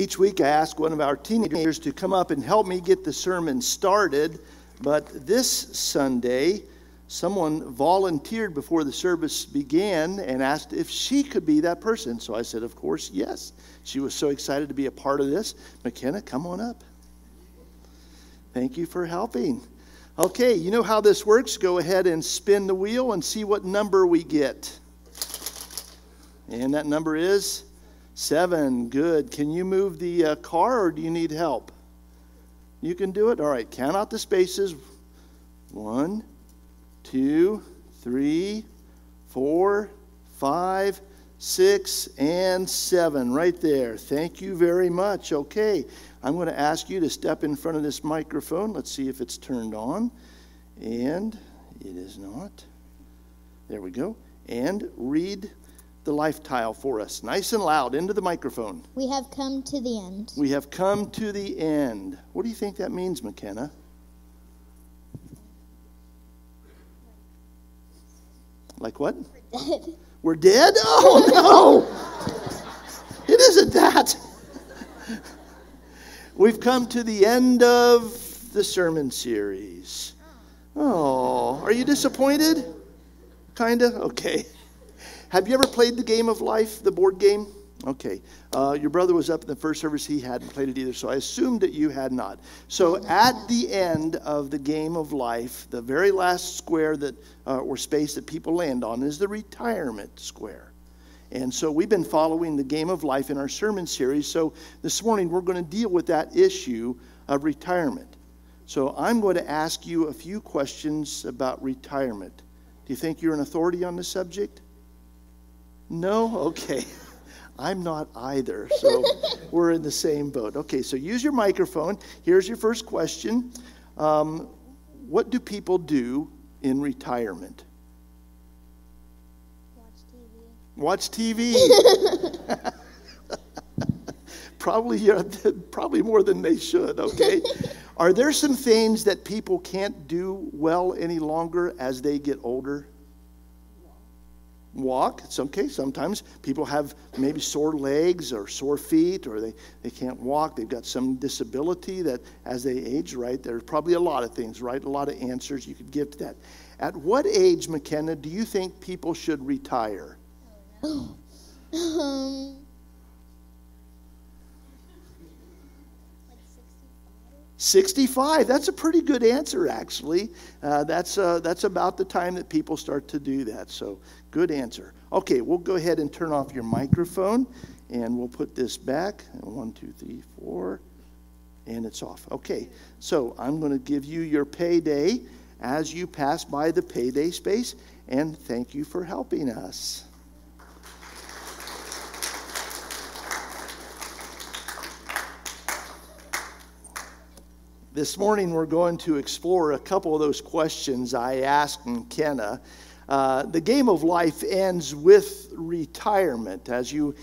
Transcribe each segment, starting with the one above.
Each week I ask one of our teenagers to come up and help me get the sermon started. But this Sunday, someone volunteered before the service began and asked if she could be that person. So I said, of course, yes. She was so excited to be a part of this. McKenna, come on up. Thank you for helping. Okay, you know how this works. Go ahead and spin the wheel and see what number we get. And that number is 7. Good. Can you move the car, or do you need help? You can do it? All right. Count out the spaces. 1, 2, 3, 4, 5, 6, and 7. Right there. Thank you very much. Okay. I'm going to ask you to step in front of this microphone. Let's see if it's turned on. And it is not. There we go. And read the life tile for us. Nice and loud into the microphone. We have come to the end. We have come to the end. What do you think that means, McKenna? Like what? We're dead. We're dead? Oh, no. It isn't that. We've come to the end of the sermon series. Oh, are you disappointed? Kinda? Okay. Have you ever played the game of life, the board game? Okay. Your brother was up in the first service. He hadn't played it either, so I assumed that you had not. So at the end of the game of life, the very last square that or space that people land on is the retirement square. And so we've been following the game of life in our sermon series. So this morning we're going to deal with that issue of retirement. So I'm going to ask you a few questions about retirement. Do you think you're an authority on the subject? No? Okay. I'm not either, so we're in the same boat. Okay, so use your microphone. Here's your first question. What do people do in retirement? Watch TV. Probably more than they should, okay? Are there some things that people can't do well any longer as they get older? Walk. It's okay. Sometimes people have maybe sore legs or sore feet, or they can't walk. They've got some disability that as they age, right? There's probably a lot of things, right? A lot of answers you could give to that. At what age, McKenna, do you think people should retire? 65. That's a pretty good answer, actually. That's about the time that people start to do that. So, good answer. Okay, we'll go ahead and turn off your microphone, and we'll put this back. 1, 2, 3, 4, and it's off. Okay, so I'm going to give you your payday as you pass by the payday space, and thank you for helping us. This morning we're going to explore a couple of those questions I asked McKenna. The game of life ends with retirement. As you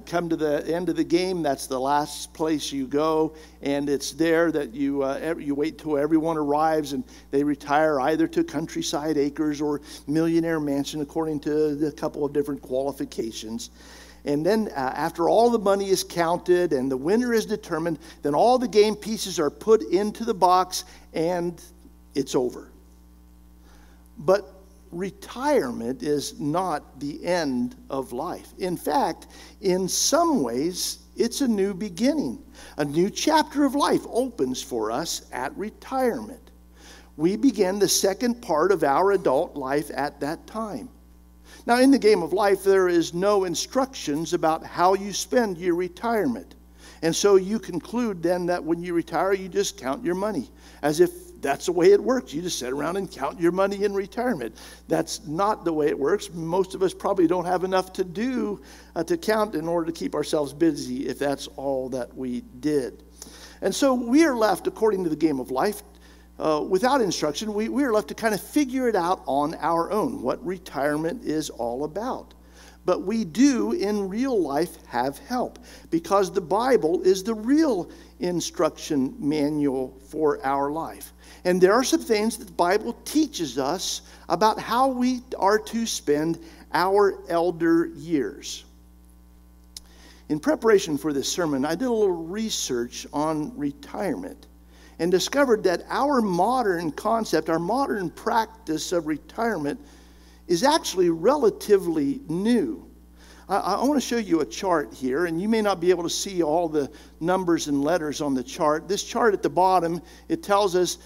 come to the end of the game, that's the last place you go, and it's there that you wait till everyone arrives and they retire either to Countryside Acres or Millionaire Mansion according to a couple of different qualifications. And then after all the money is counted and the winner is determined, then all the game pieces are put into the box and it's over. But retirement is not the end of life. In fact, in some ways, it's a new beginning. A new chapter of life opens for us at retirement. We begin the second part of our adult life at that time. Now, in the game of life, there is no instructions about how you spend your retirement. And so you conclude then that when you retire, you just count your money, as if that's the way it works. You just sit around and count your money in retirement. That's not the way it works. Most of us probably don't have enough to do to count in order to keep ourselves busy if that's all that we did. And so we are left, according to the game of life, without instruction, we are left to kind of figure it out on our own, what retirement is all about. But we do, in real life, have help, because the Bible is the real instruction manual for our life. And there are some things that the Bible teaches us about how we are to spend our elder years. In preparation for this sermon, I did a little research on retirement and discovered that our modern concept, our modern practice of retirement is actually relatively new. I want to show you a chart here, and you may not be able to see all the numbers and letters on the chart. This chart at the bottom, it tells us,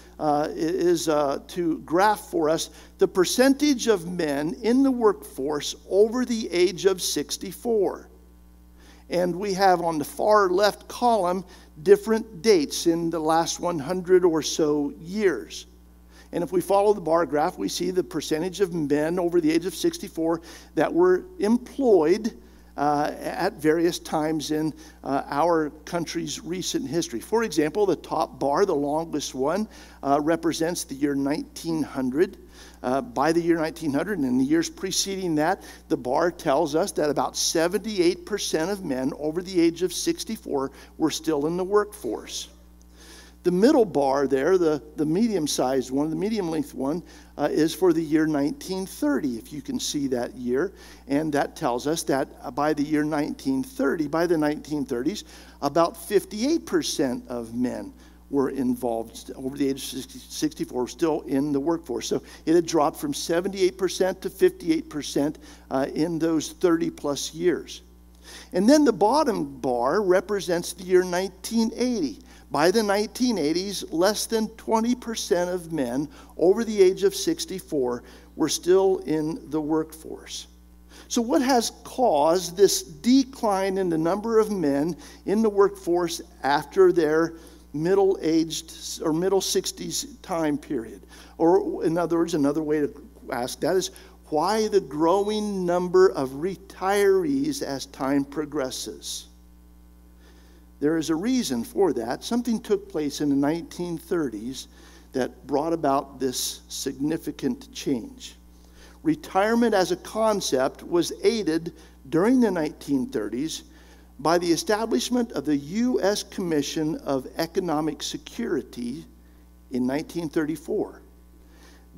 is to graph for us the percentage of men in the workforce over the age of 64. And we have on the far left column different dates in the last 100 or so years. And if we follow the bar graph, we see the percentage of men over the age of 64 that were employed at various times in our country's recent history. For example, the top bar, the longest one, represents the year 1900. By the year 1900 and in the years preceding that, the bar tells us that about 78% of men over the age of 64 were still in the workforce. The middle bar there, the medium-sized one, the medium-length one, is for the year 1930, if you can see that year. And that tells us that by the year 1930, by the 1930s, about 58% of men were involved over the age of 64, still in the workforce. So it had dropped from 78% to 58% in those 30-plus years. And then the bottom bar represents the year 1980. By the 1980s, less than 20% of men over the age of 64 were still in the workforce. So what has caused this decline in the number of men in the workforce after their middle-aged or middle 60s time period? Or in other words, another way to ask that is, why the growing number of retirees as time progresses? There is a reason for that. Something took place in the 1930s that brought about this significant change. Retirement as a concept was aided during the 1930s by the establishment of the U.S. Commission of Economic Security in 1934.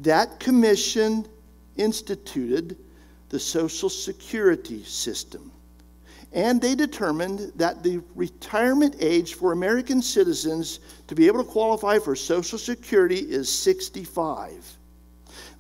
That commission instituted the Social Security system. And they determined that the retirement age for American citizens to be able to qualify for Social Security is 65.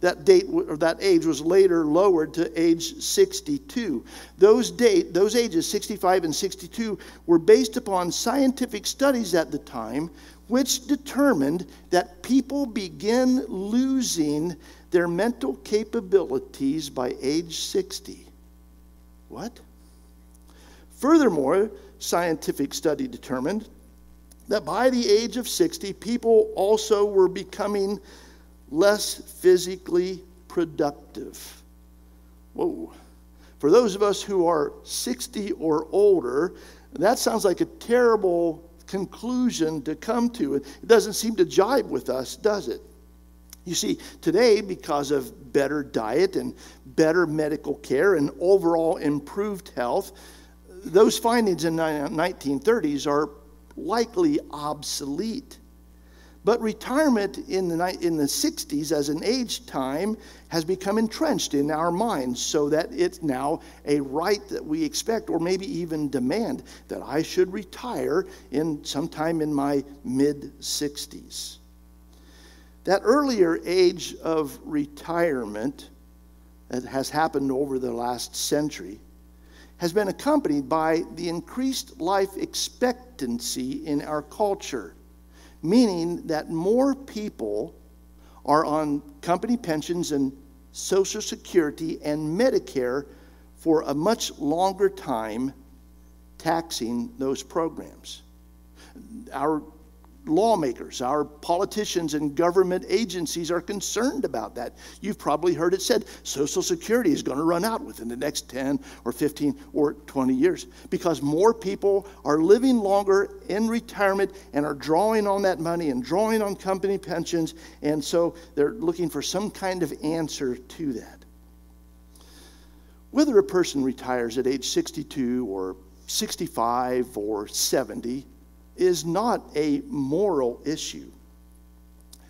That age was later lowered to age 62. Those ages, 65 and 62, were based upon scientific studies at the time, which determined that people begin losing their mental capabilities by age 60. What? Furthermore, scientific study determined that by the age of 60, people also were becoming less physically productive. Whoa. For those of us who are 60 or older, that sounds like a terrible conclusion to come to. It doesn't seem to jibe with us, does it? You see, today, because of better diet and better medical care and overall improved health, those findings in the 1930s are likely obsolete. But retirement in the 60s as an age time has become entrenched in our minds, so that it's now a right that we expect or maybe even demand that I should retire sometime in my mid-60s. That earlier age of retirement that has happened over the last century has been accompanied by the increased life expectancy in our culture, meaning that more people are on company pensions and Social Security and Medicare for a much longer time, taxing those programs. Our lawmakers, our politicians and government agencies are concerned about that. You've probably heard it said Social Security is going to run out within the next 10 or 15 or 20 years because more people are living longer in retirement and are drawing on that money and drawing on company pensions, and so they're looking for some kind of answer to that. Whether a person retires at age 62 or 65 or 70 is not a moral issue.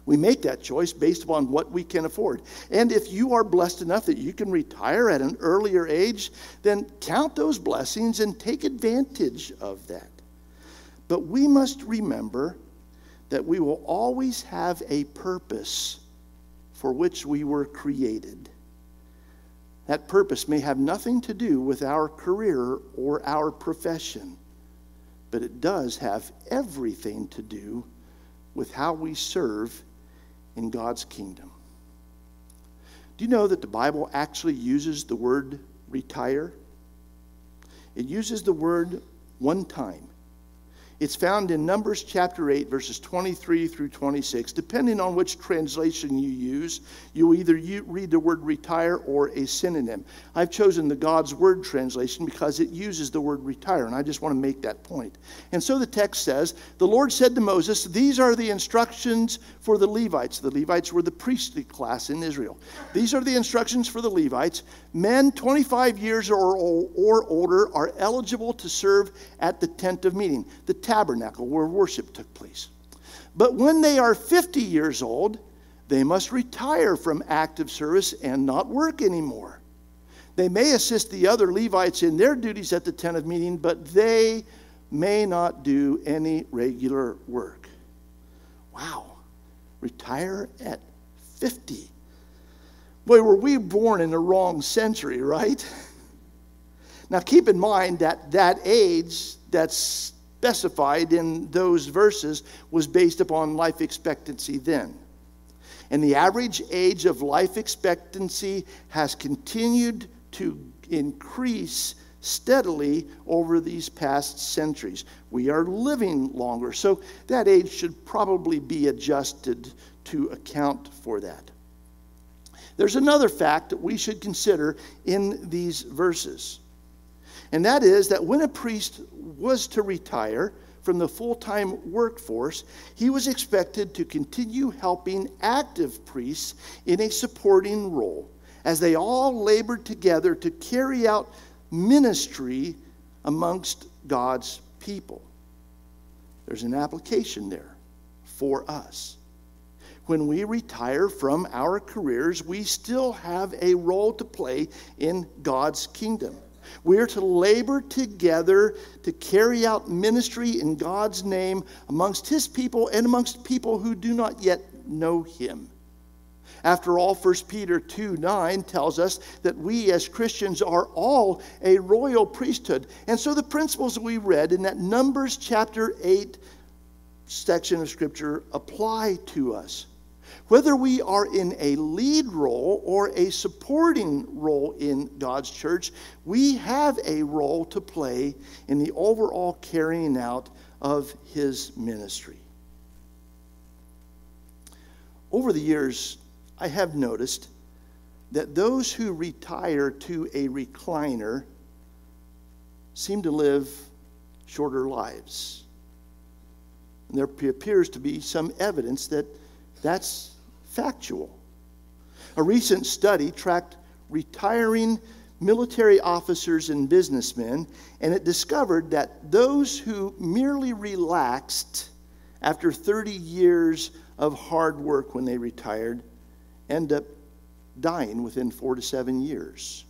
We make that choice based upon what we can afford. And if you are blessed enough that you can retire at an earlier age, then count those blessings and take advantage of that. But we must remember that we will always have a purpose for which we were created. That purpose may have nothing to do with our career or our profession, but it does have everything to do with how we serve in God's kingdom. Do you know that the Bible actually uses the word retire? It uses the word one time. It's found in Numbers chapter 8, verses 23 through 26. Depending on which translation you use, you'll either read the word retire or a synonym. I've chosen the God's Word translation because it uses the word retire, and I just want to make that point. And so the text says, "The Lord said to Moses, these are the instructions for the Levites." The Levites were the priestly class in Israel. "These are the instructions for the Levites. Men 25 years or older are eligible to serve at the tent of meeting," the tabernacle where worship took place. "But when they are 50 years old, they must retire from active service and not work anymore. They may assist the other Levites in their duties at the tent of meeting, but they may not do any regular work." Wow. Retire at 50. Boy, were we born in the wrong century, right? Now keep in mind that that age that's specified in those verses was based upon life expectancy then. And the average age of life expectancy has continued to increase steadily over these past centuries. We are living longer, so that age should probably be adjusted to account for that. There's another fact that we should consider in these verses. And that is that when a priest was to retire from the full-time workforce, he was expected to continue helping active priests in a supporting role as they all labored together to carry out ministry amongst God's people. There's an application there for us. When we retire from our careers, we still have a role to play in God's kingdom. We are to labor together to carry out ministry in God's name amongst His people and amongst people who do not yet know Him. After all, 1 Peter 2:9 tells us that we as Christians are all a royal priesthood. And so the principles we read in that Numbers chapter 8 section of Scripture apply to us. Whether we are in a lead role or a supporting role in God's church, we have a role to play in the overall carrying out of His ministry. Over the years, I have noticed that those who retire to a recliner seem to live shorter lives. And there appears to be some evidence that that's factual. A recent study tracked retiring military officers and businessmen, and it discovered that those who merely relaxed after 30 years of hard work when they retired end up dying within 4 to 7 years.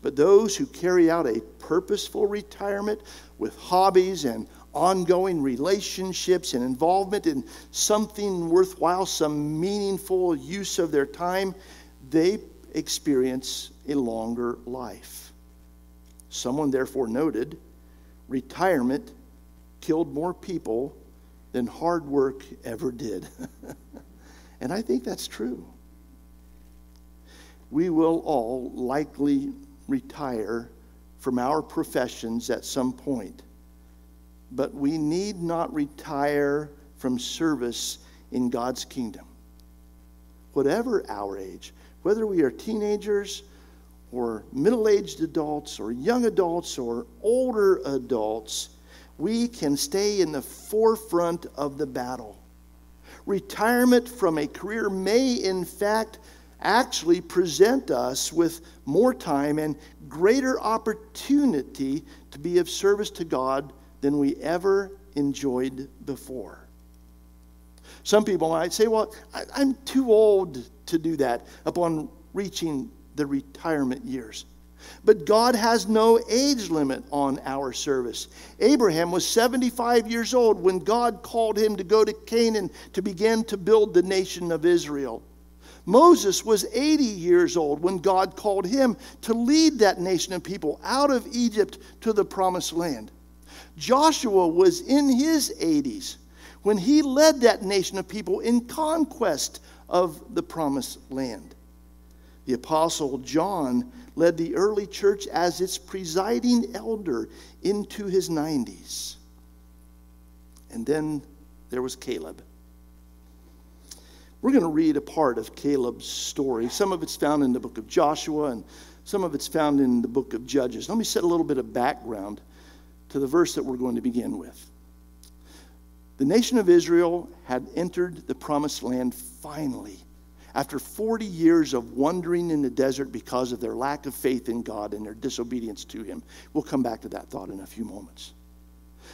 But those who carry out a purposeful retirement with hobbies and ongoing relationships and involvement in something worthwhile, some meaningful use of their time, they experience a longer life. Someone therefore noted, retirement killed more people than hard work ever did. And I think that's true. We will all likely retire from our professions at some point. But we need not retire from service in God's kingdom. Whatever our age, whether we are teenagers or middle-aged adults or young adults or older adults, we can stay in the forefront of the battle. Retirement from a career may, in fact, actually present us with more time and greater opportunity to be of service to God than we ever enjoyed before. Some people might say, well, I'm too old to do that upon reaching the retirement years. But God has no age limit on our service. Abraham was 75 years old when God called him to go to Canaan to begin to build the nation of Israel. Moses was 80 years old when God called him to lead that nation of people out of Egypt to the promised land. Joshua was in his 80s when he led that nation of people in conquest of the promised land. The Apostle John led the early church as its presiding elder into his 90s. And then there was Caleb. We're going to read a part of Caleb's story. Some of it's found in the book of Joshua, and some of it's found in the book of Judges. Let me set a little bit of background to the verse that we're going to begin with. The nation of Israel had entered the promised land finally, after 40 years of wandering in the desert because of their lack of faith in God and their disobedience to him. We'll come back to that thought in a few moments.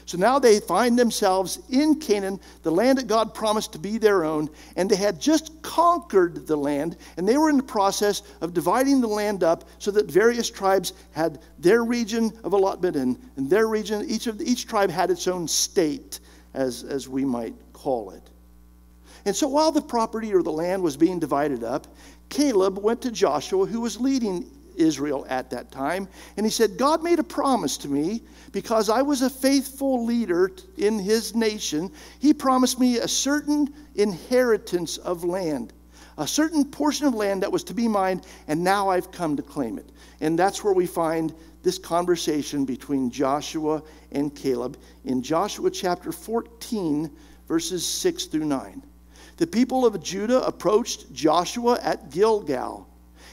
So now they find themselves in Canaan, the land that God promised to be their own, and they had just conquered the land, and they were in the process of dividing the land up so that various tribes had their region of allotment, and their region, each tribe had its own state, as we might call it. And so while the property or the land was being divided up, Caleb went to Joshua, who was leading Israel at that time, and he said, God made a promise to me because I was a faithful leader in his nation. He promised me a certain inheritance of land, a certain portion of land that was to be mine, and now I've come to claim it. And that's where we find this conversation between Joshua and Caleb in Joshua chapter 14, verses 6 through 9. The people of Judah approached Joshua at Gilgal,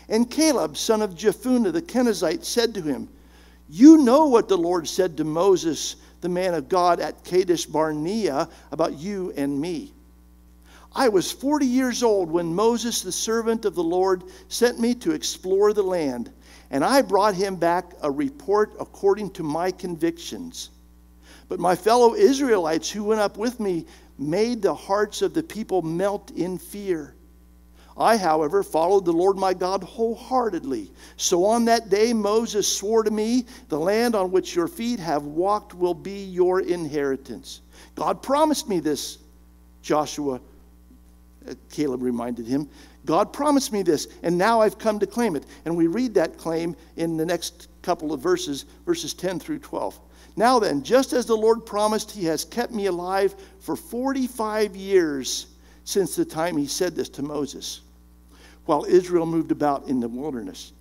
and Caleb, son of Jephunneh the Kenizzite, said to him, You know what the Lord said to Moses, the man of God, at Kadesh Barnea about you and me. I was 40 years old when Moses, the servant of the Lord, sent me to explore the land, and I brought him back a report according to my convictions. But my fellow Israelites who went up with me made the hearts of the people melt in fear. I, however, followed the Lord my God wholeheartedly. So on that day Moses swore to me, the land on which your feet have walked will be your inheritance. God promised me this, Caleb reminded him. God promised me this, and now I've come to claim it. And we read that claim in the next couple of verses 10 through 12. Now then, just as the Lord promised, he has kept me alive for 45 years since the time he said this to Moses, while Israel moved about in the wilderness.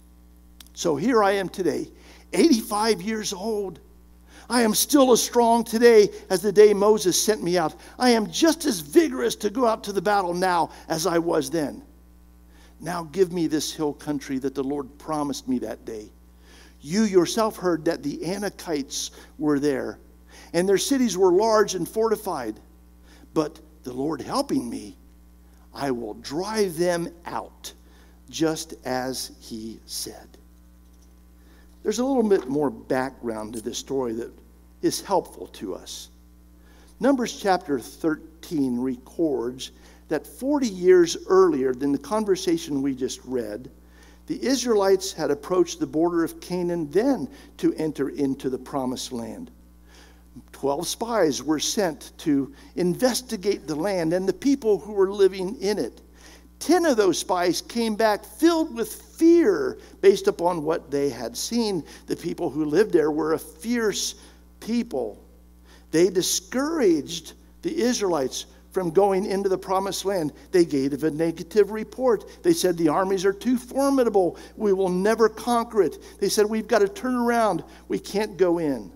So here I am today, 85 years old. I am still as strong today as the day Moses sent me out. I am just as vigorous to go out to the battle now as I was then. Now give me this hill country that the Lord promised me that day. You yourself heard that the Anakites were there, and their cities were large and fortified. But the Lord helping me, I will drive them out, just as he said. There's a little bit more background to this story that is helpful to us. Numbers chapter 13 records that 40 years earlier than the conversation we just read, the Israelites had approached the border of Canaan then to enter into the promised land. 12 spies were sent to investigate the land and the people who were living in it. 10 of those spies came back filled with fear based upon what they had seen. The people who lived there were a fierce people. They discouraged the Israelites from going into the promised land. They gave a negative report. They said the armies are too formidable. We will never conquer it. They said we've got to turn around. We can't go in.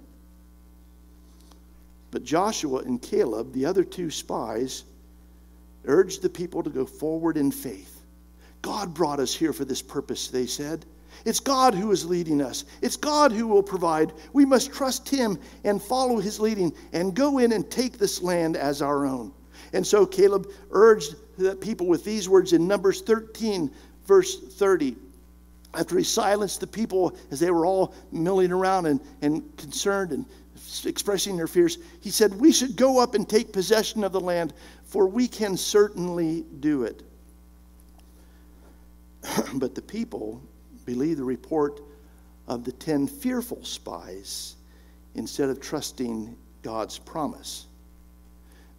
But Joshua and Caleb, the other two spies, urged the people to go forward in faith. God brought us here for this purpose, they said. It's God who is leading us. It's God who will provide. We must trust him and follow his leading and go in and take this land as our own. And so Caleb urged the people with these words in Numbers 13, verse 30. After he silenced the people as they were all milling around and concerned and expressing their fears, he said, "We should go up and take possession of the land, for we can certainly do it." But the people believed the report of the 10 fearful spies instead of trusting God's promise.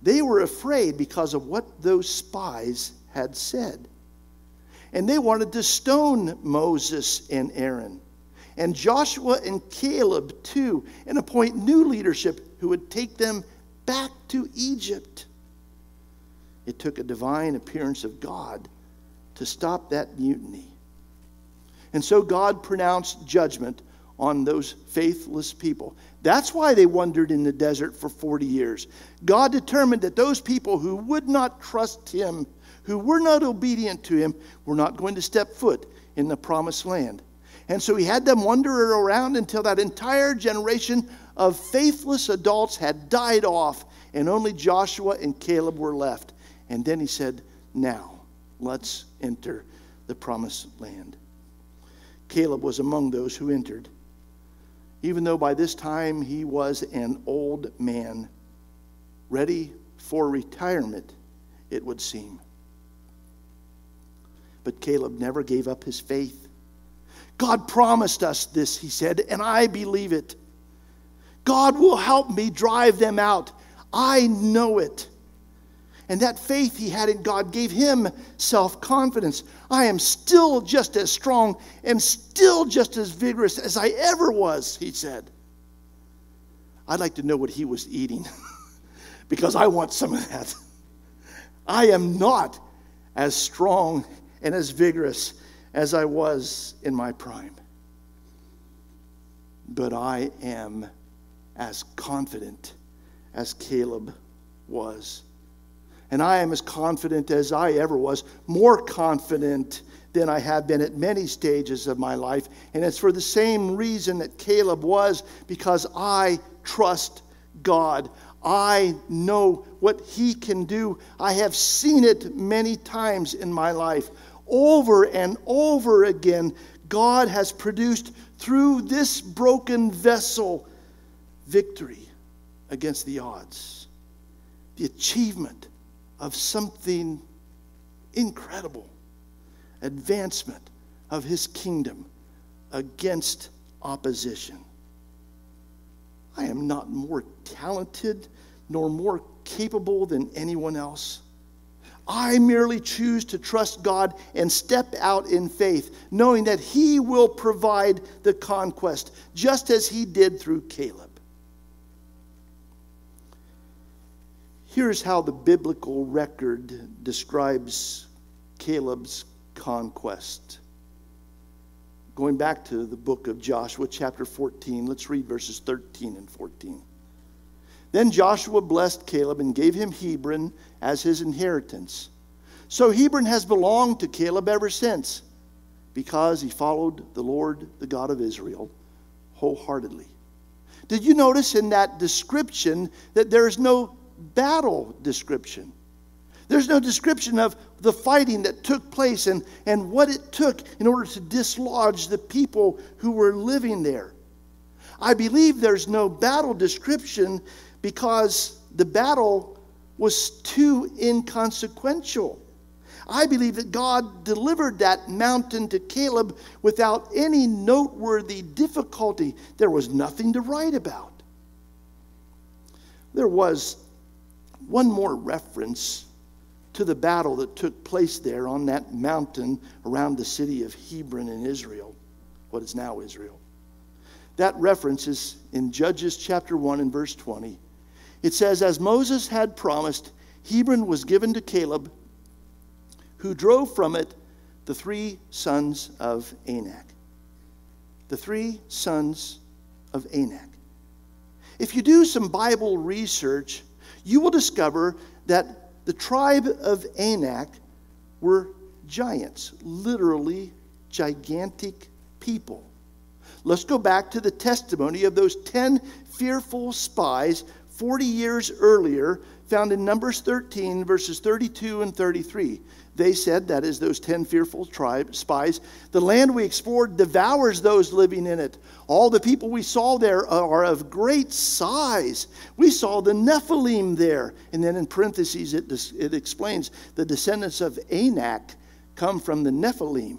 They were afraid because of what those spies had said. And they wanted to stone Moses and Aaron, and Joshua and Caleb too, and appoint new leadership who would take them back to Egypt. It took a divine appearance of God to stop that mutiny. And so God pronounced judgment on those faithless people. That's why they wandered in the desert for 40 years. God determined that those people who would not trust him, who were not obedient to him, were not going to step foot in the promised land. And so he had them wander around until that entire generation of faithless adults had died off, and only Joshua and Caleb were left. And then he said, "Now, let's enter the promised land." Caleb was among those who entered, even though by this time he was an old man, ready for retirement, it would seem. But Caleb never gave up his faith. "God promised us this," he said, "and I believe it. God will help me drive them out. I know it." And that faith he had in God gave him self-confidence. "I am still just as strong and still just as vigorous as I ever was," he said. I'd like to know what he was eating because I want some of that. I am not as strong and as vigorous as I was in my prime, but I am as confident as Caleb was. And I am as confident as I ever was, more confident than I have been at many stages of my life. And it's for the same reason that Caleb was, because I trust God. I know what he can do. I have seen it many times in my life. Over and over again, God has produced through this broken vessel victory against the odds. The achievement of something incredible. Advancement of his kingdom against opposition. I am not more talented nor more capable than anyone else. I merely choose to trust God and step out in faith, knowing that he will provide the conquest, just as he did through Caleb. Here's how the biblical record describes Caleb's conquest. Going back to the book of Joshua, chapter 14, let's read verses 13 and 14. "Then Joshua blessed Caleb and gave him Hebron as his inheritance. So Hebron has belonged to Caleb ever since, because he followed the Lord, the God of Israel, wholeheartedly." Did you notice in that description that there is no battle description? There's no description of the fighting that took place and what it took in order to dislodge the people who were living there. I believe there's no battle description because the battle was too inconsequential. I believe that God delivered that mountain to Caleb without any noteworthy difficulty. There was nothing to write about. There was one more reference to the battle that took place there on that mountain around the city of Hebron in Israel, what is now Israel. That reference is in Judges chapter 1 and verse 20. It says, "As Moses had promised, Hebron was given to Caleb, who drove from it the 3 sons of Anak." The 3 sons of Anak. If you do some Bible research, you will discover that the tribe of Anak were giants, literally gigantic people. Let's go back to the testimony of those 10 fearful spies 40 years earlier, found in Numbers 13, verses 32 and 33. They said, that is those 10 fearful spies, the land we explored devours those living in it. All the people we saw there are of great size. We saw the Nephilim there. And then in parentheses, it explains the descendants of Anak come from the Nephilim.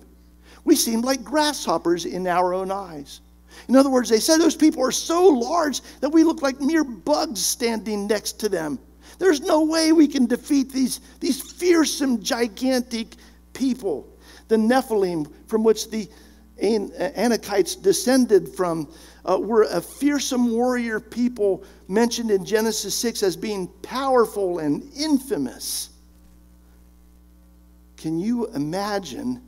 We seemed like grasshoppers in our own eyes. In other words, they said those people are so large that we look like mere bugs standing next to them. There's no way we can defeat these fearsome, gigantic people. The Nephilim, from which the Anakites descended from, were a fearsome warrior people mentioned in Genesis 6 as being powerful and infamous. Can you imagine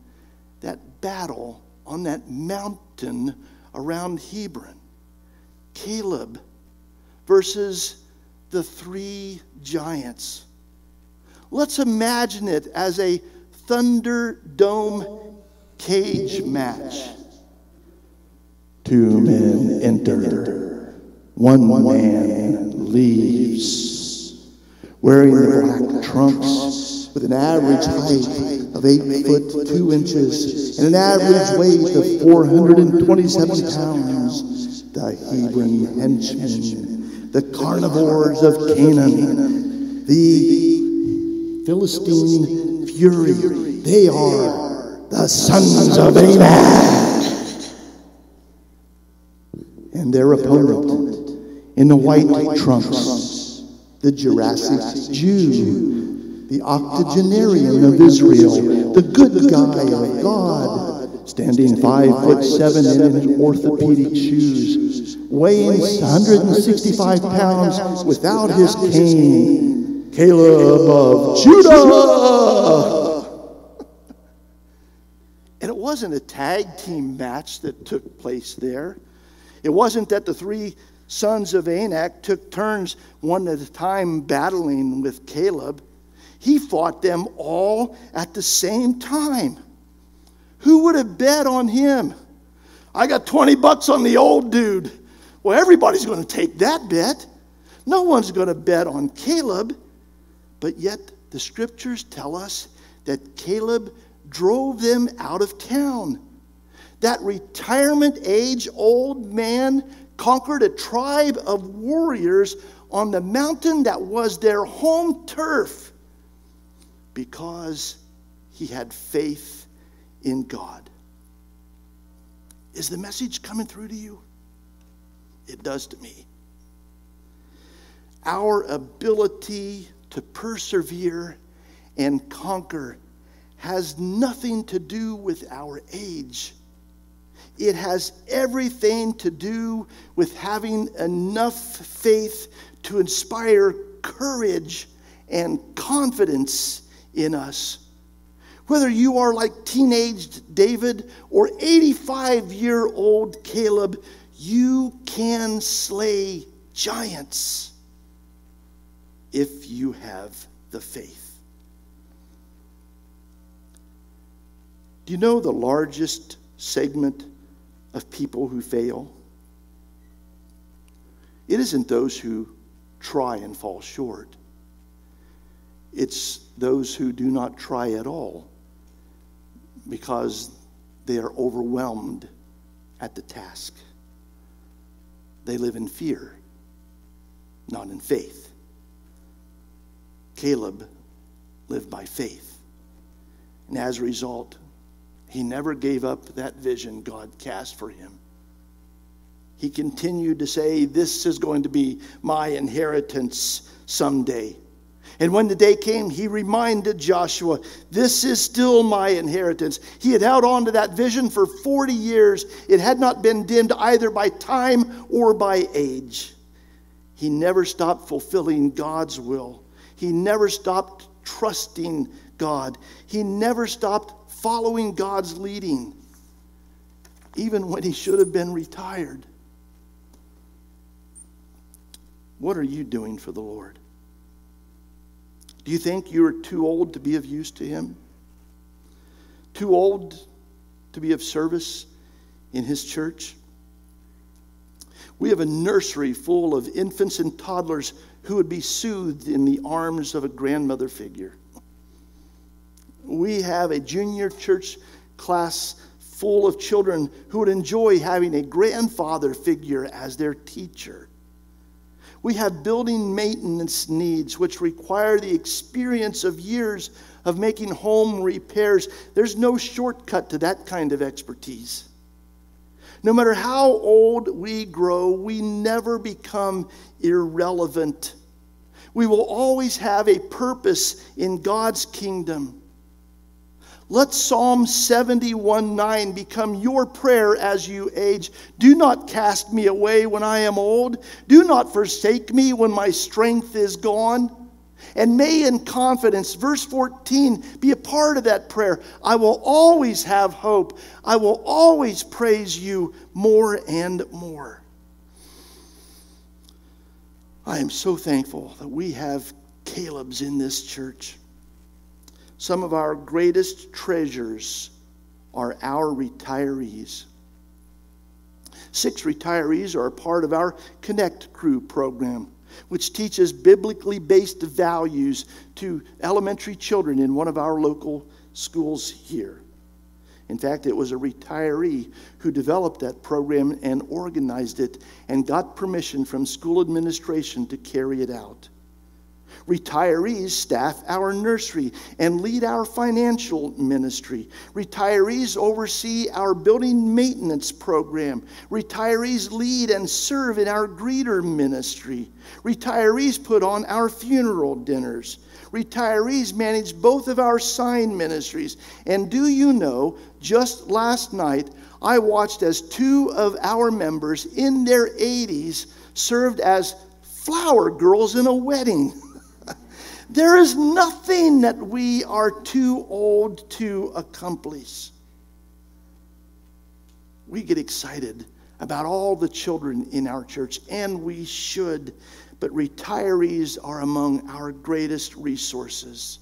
that battle on that mountain around Hebron? Caleb versus the 3 giants. Let's imagine it as a Thunderdome cage match. 2 men enter. 1 man leaves. Wearing the black trunks with an average height of 8 foot 2 inches and an average weight of 427 pounds. The Hebron henchmen, the carnivores of Canaan, the Philistine fury. They are the sons of Anak. And their opponent in the white trunks, the Jurassic Jew, the octogenarian of Israel, the good guy of God, standing 5'7" in orthopedic shoes, weighing 165 pounds without his cane, Caleb of Judah. And it wasn't a tag team match that took place there. It wasn't that the 3 sons of Anak took turns one at a time battling with Caleb. He fought them all at the same time. Who would have bet on him? I got $20 on the old dude. Well, everybody's going to take that bet. No one's going to bet on Caleb. But yet the scriptures tell us that Caleb drove them out of town. That retirement age old man conquered a tribe of warriors on the mountain that was their home turf because he had faith in God. Is the message coming through to you? It does to me. Our ability to persevere and conquer has nothing to do with our age. It has everything to do with having enough faith to inspire courage and confidence in us. Whether you are like teenage David or 85-year-old Caleb, you can slay giants if you have the faith. Do you know the largest segment of people who fail? It isn't those who try and fall short. It's those who do not try at all because they are overwhelmed at the task. They live in fear, not in faith. Caleb lived by faith. And as a result, he never gave up that vision God cast for him. He continued to say, this is going to be my inheritance someday. And when the day came, he reminded Joshua, this is still my inheritance. He had held on to that vision for 40 years. It had not been dimmed either by time or by age. He never stopped fulfilling God's will. He never stopped trusting God. He never stopped following God's leading, even when he should have been retired. What are you doing for the Lord? Do you think you're too old to be of use to him? Too old to be of service in his church? We have a nursery full of infants and toddlers who would be soothed in the arms of a grandmother figure. We have a junior church class full of children who would enjoy having a grandfather figure as their teacher. We have building maintenance needs which require the experience of years of making home repairs. There's no shortcut to that kind of expertise. No matter how old we grow, we never become irrelevant. We will always have a purpose in God's kingdom. Let Psalm 71:9 become your prayer as you age. Do not cast me away when I am old. Do not forsake me when my strength is gone. And may in confidence, verse 14, be a part of that prayer. I will always have hope. I will always praise you more and more. I am so thankful that we have Caleb's in this church. Some of our greatest treasures are our retirees. 6 retirees are a part of our Connect Crew program, which teaches biblically based values to elementary children in one of our local schools here. In fact, it was a retiree who developed that program and organized it and got permission from school administration to carry it out. Retirees staff our nursery and lead our financial ministry. Retirees oversee our building maintenance program. Retirees lead and serve in our greeter ministry. Retirees put on our funeral dinners. Retirees manage both of our sign ministries. And do you know, just last night, I watched as 2 of our members in their 80s served as flower girls in a wedding. There is nothing that we are too old to accomplish. We get excited about all the children in our church, and we should, but retirees are among our greatest resources.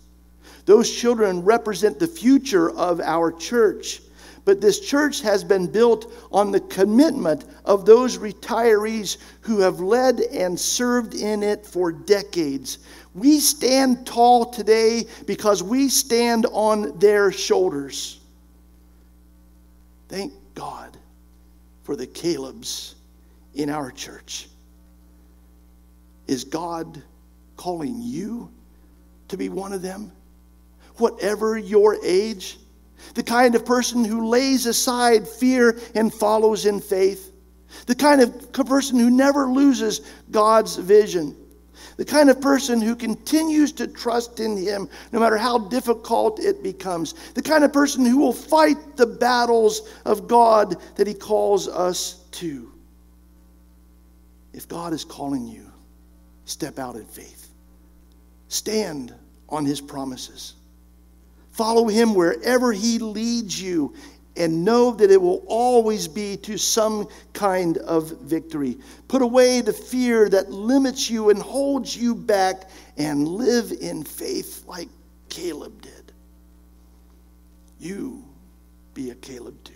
Those children represent the future of our church, but this church has been built on the commitment of those retirees who have led and served in it for decades. We stand tall today because we stand on their shoulders. Thank God for the Caleb's in our church. Is God calling you to be one of them? Whatever your age, the kind of person who lays aside fear and follows in faith, the kind of person who never loses God's vision, the kind of person who continues to trust in Him no matter how difficult it becomes. The kind of person who will fight the battles of God that He calls us to. If God is calling you, step out in faith. Stand on His promises. Follow Him wherever He leads you, and know that it will always be to some kind of victory. Put away the fear that limits you and holds you back, and live in faith like Caleb did. You be a Caleb too.